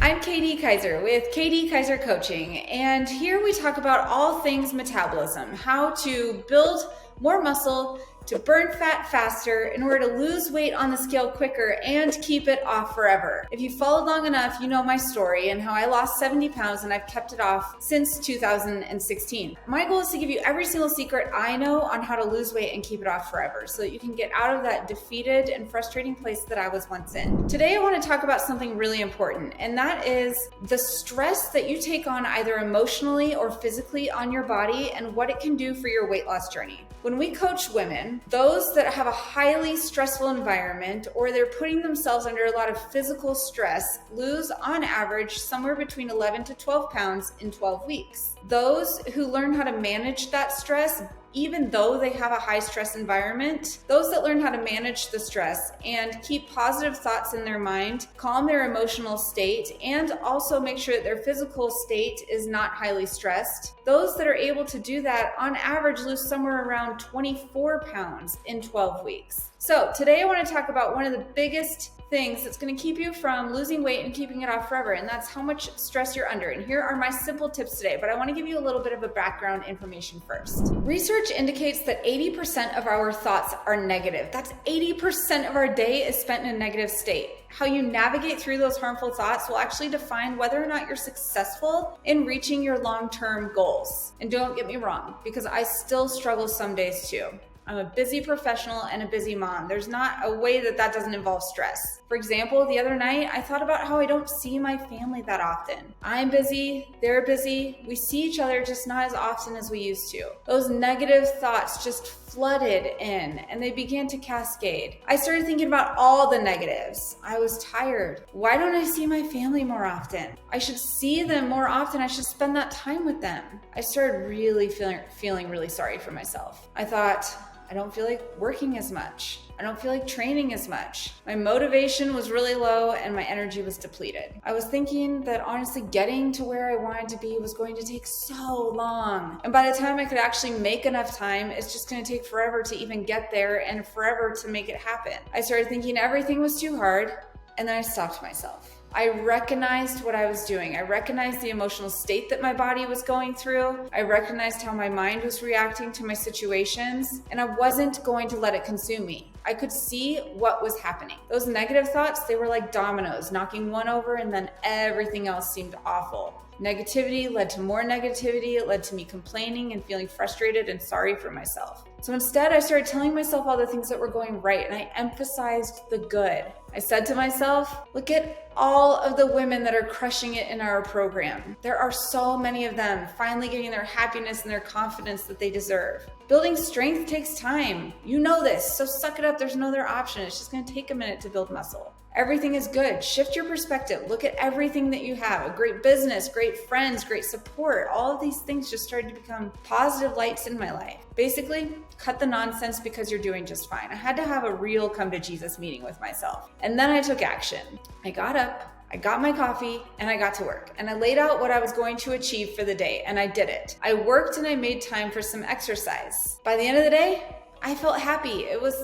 I'm Katie Kaiser with Katie Kaiser Coaching, and here we talk about all things metabolism, how to build more muscle, to burn fat faster in order to lose weight on the scale quicker and keep it off forever. If you followed long enough, you know my story and how I lost 70 pounds and I've kept it off since 2016. My goal is to give you every single secret I know on how to lose weight and keep it off forever so that you can get out of that defeated and frustrating place that I was once in. Today I want to talk about something really important, and that is the stress that you take on either emotionally or physically on your body and what it can do for your weight loss journey. When we coach women, those that have a highly stressful environment or they're putting themselves under a lot of physical stress lose on average somewhere between 11 to 12 pounds in 12 weeks. Those who learn how to manage that stress, even though they have a high stress environment, those that learn how to manage the stress and keep positive thoughts in their mind, calm their emotional state, and also make sure that their physical state is not highly stressed, those that are able to do that on average lose somewhere around 24 pounds in 12 weeks. So today I want to talk about one of the biggest things that's going to keep you from losing weight and keeping it off forever, and that's how much stress you're under. And here are my simple tips today, but I want to give you a little bit of a background information first. Research indicates that 80% of our thoughts are negative. That's 80% of our day is spent in a negative state. How you navigate through those harmful thoughts will actually define whether or not you're successful in reaching your long-term goals. And don't get me wrong, because I still struggle some days too. I'm a busy professional and a busy mom. There's not a way that doesn't involve stress. For example, the other night, I thought about how I don't see my family that often. I'm busy, they're busy. We see each other just not as often as we used to. Those negative thoughts just flooded in and they began to cascade. I started thinking about all the negatives. I was tired. Why don't I see my family more often? I should see them more often. I should spend that time with them. I started really feeling really sorry for myself. I thought, I don't feel like working as much. I don't feel like training as much. My motivation was really low and my energy was depleted. I was thinking that honestly getting to where I wanted to be was going to take so long. And by the time I could actually make enough time, it's just going to take forever to even get there and forever to make it happen. I started thinking everything was too hard, and then I stopped myself. I recognized what I was doing. I recognized the emotional state that my body was going through. I recognized how my mind was reacting to my situations, and I wasn't going to let it consume me. I could see what was happening. Those negative thoughts, they were like dominoes, knocking one over and then everything else seemed awful. Negativity led to more negativity. It led to me complaining and feeling frustrated and sorry for myself. So instead, I started telling myself all the things that were going right, and I emphasized the good. I said to myself, look at all of the women that are crushing it in our program. There are so many of them finally getting their happiness and their confidence that they deserve. Building strength takes time. You know this, so suck it up. There's no other option. It's just going to take a minute to build muscle. Everything is good. Shift your perspective. Look at everything that you have. A great business, great friends, great support. All of these things just started to become positive lights in my life. Basically, cut the nonsense because you're doing just fine. I had to have a real come to Jesus meeting with myself. And then I took action. I got up, I got my coffee, and I got to work. And I laid out what I was going to achieve for the day, and I did it. I worked and I made time for some exercise. By the end of the day, I felt happy. It was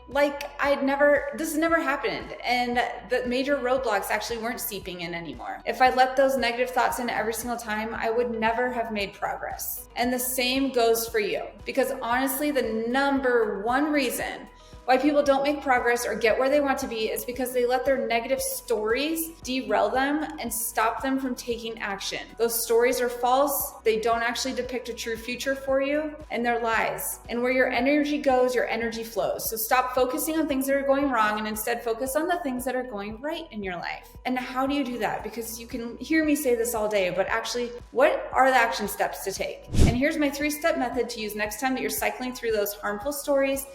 like this never happened, and the major roadblocks actually weren't seeping in anymore. If I let those negative thoughts in every single time, I would never have made progress. And the same goes for you, because honestly, the number one reason why people don't make progress or get where they want to be is because they let their negative stories derail them and stop them from taking action. Those stories are false. They don't actually depict a true future for you, and they're lies. And where your energy goes, your energy flows. So stop focusing on things that are going wrong and instead focus on the things that are going right in your life. And how do you do that? Because you can hear me say this all day, but actually, what are the action steps to take? And here's my 3-step method to use next time that you're cycling through those harmful stories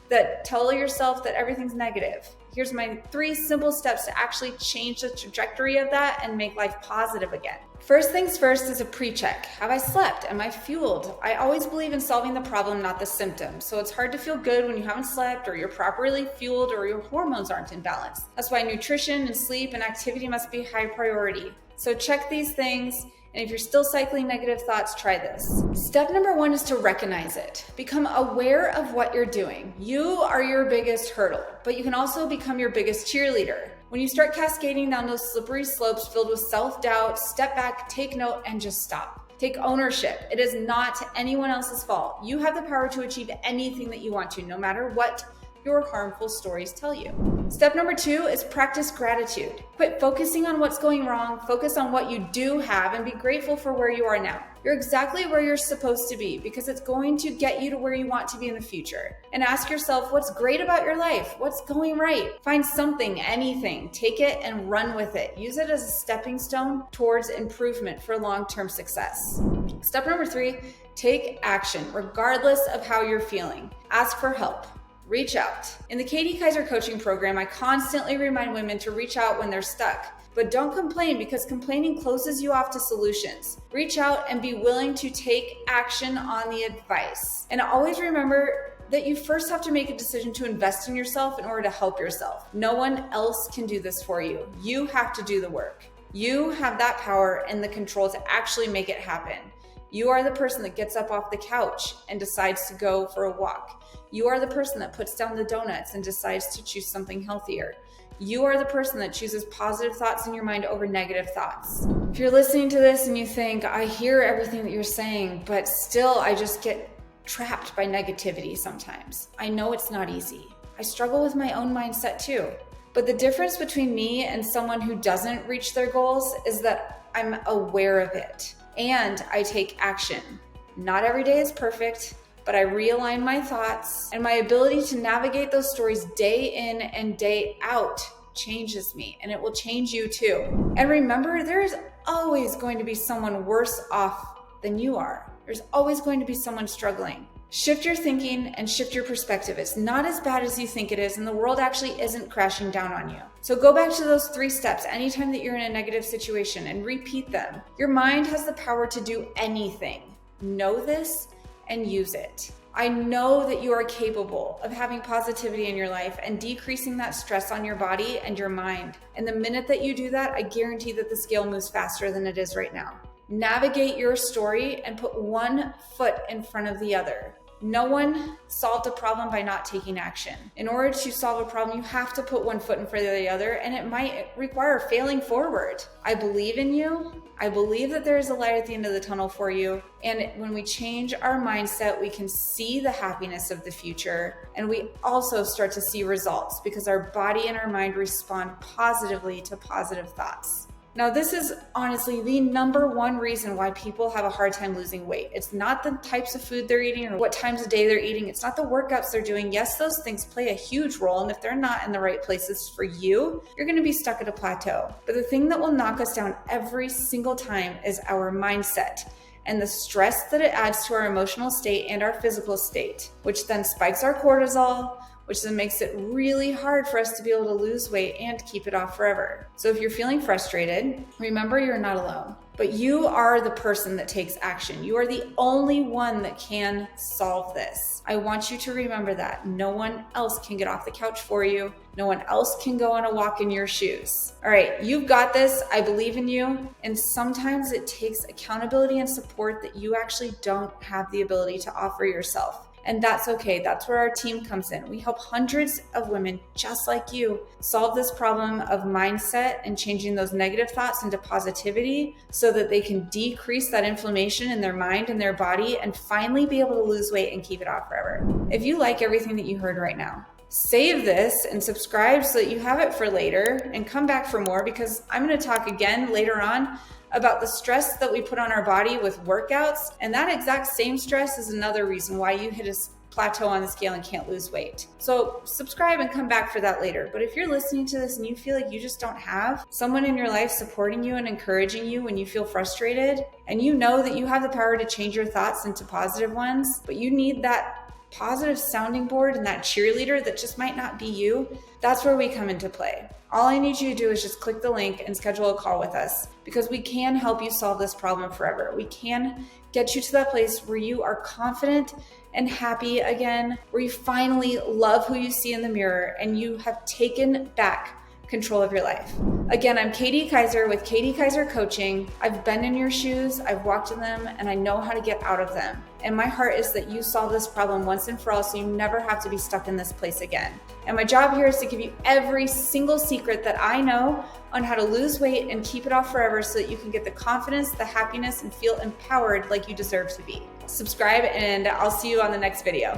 that tell yourself that everything's negative. Here's my 3 simple steps to actually change the trajectory of that and make life positive again. First things first is a pre-check. Have I slept? Am I fueled? I always believe in solving the problem, not the symptom. So it's hard to feel good when you haven't slept or you're properly fueled or your hormones aren't in balance. That's why nutrition and sleep and activity must be high priority. So check these things. And if you're still cycling negative thoughts, try this. Step number 1 is to recognize it. Become aware of what you're doing. You are your biggest hurdle, but you can also become your biggest cheerleader. When you start cascading down those slippery slopes filled with self-doubt, step back, take note, and just stop. Take ownership. It is not anyone else's fault. You have the power to achieve anything that you want to, no matter what your harmful stories tell you. Step number 2 is practice gratitude. Quit focusing on what's going wrong, focus on what you do have, and be grateful for where you are now. You're exactly where you're supposed to be because it's going to get you to where you want to be in the future. And ask yourself, what's great about your life? What's going right? Find something, anything, take it and run with it. Use it as a stepping stone towards improvement for long-term success. Step number 3, take action, regardless of how you're feeling. Ask for help. Reach out. In the Katie Kaiser coaching program, I constantly remind women to reach out when they're stuck. But don't complain because complaining closes you off to solutions. Reach out and be willing to take action on the advice. And always remember that you first have to make a decision to invest in yourself in order to help yourself. No one else can do this for you. You have to do the work. You have that power and the control to actually make it happen. You are the person that gets up off the couch and decides to go for a walk. You are the person that puts down the donuts and decides to choose something healthier. You are the person that chooses positive thoughts in your mind over negative thoughts. If you're listening to this and you think, I hear everything that you're saying, but still I just get trapped by negativity sometimes. I know it's not easy. I struggle with my own mindset too. But the difference between me and someone who doesn't reach their goals is that I'm aware of it and I take action. Not every day is perfect, but I realign my thoughts, and my ability to navigate those stories day in and day out changes me, and it will change you too. And remember, there is always going to be someone worse off than you are. There's always going to be someone struggling. Shift your thinking and shift your perspective. It's not as bad as you think it is, and the world actually isn't crashing down on you. So go back to those 3 steps anytime that you're in a negative situation and repeat them. Your mind has the power to do anything. Know this and use it. I know that you are capable of having positivity in your life and decreasing that stress on your body and your mind. And the minute that you do that, I guarantee that the scale moves faster than it is right now. Navigate your story and put one foot in front of the other. No one solved a problem by not taking action. In order to solve a problem, you have to put one foot in front of the other, and it might require failing forward. I believe in you. I believe that there is a light at the end of the tunnel for you. And when we change our mindset, we can see the happiness of the future. And we also start to see results because our body and our mind respond positively to positive thoughts. Now, this is honestly the number one reason why people have a hard time losing weight. It's not the types of food they're eating or what times of day they're eating. It's not the workouts they're doing. Yes, those things play a huge role. And if they're not in the right places for you, you're going to be stuck at a plateau. But the thing that will knock us down every single time is our mindset and the stress that it adds to our emotional state and our physical state, which then spikes our cortisol, which then makes it really hard for us to be able to lose weight and keep it off forever. So if you're feeling frustrated, remember you're not alone, but you are the person that takes action. You are the only one that can solve this. I want you to remember that. No one else can get off the couch for you. No one else can go on a walk in your shoes. All right, you've got this. I believe in you. And sometimes it takes accountability and support that you actually don't have the ability to offer yourself. And that's okay. That's where our team comes in. We help hundreds of women just like you solve this problem of mindset and changing those negative thoughts into positivity so that they can decrease that inflammation in their mind and their body and finally be able to lose weight and keep it off forever. If you like everything that you heard right now, save this and subscribe so that you have it for later and come back for more, because I'm going to talk again later on about the stress that we put on our body with workouts. And that exact same stress is another reason why you hit a plateau on the scale and can't lose weight. So subscribe and come back for that later. But if you're listening to this and you feel like you just don't have someone in your life supporting you and encouraging you when you feel frustrated, and you know that you have the power to change your thoughts into positive ones, but you need that positive sounding board and that cheerleader that just might not be you, that's where we come into play. All I need you to do is just click the link and schedule a call with us, because we can help you solve this problem forever. We can get you to that place where you are confident and happy again, where you finally love who you see in the mirror and you have taken back control of your life. Again, I'm Katie Kaiser with Katie Kaiser Coaching. I've been in your shoes, I've walked in them, and I know how to get out of them. And my heart is that you solve this problem once and for all so you never have to be stuck in this place again. And my job here is to give you every single secret that I know on how to lose weight and keep it off forever so that you can get the confidence, the happiness, and feel empowered like you deserve to be. Subscribe, and I'll see you on the next video.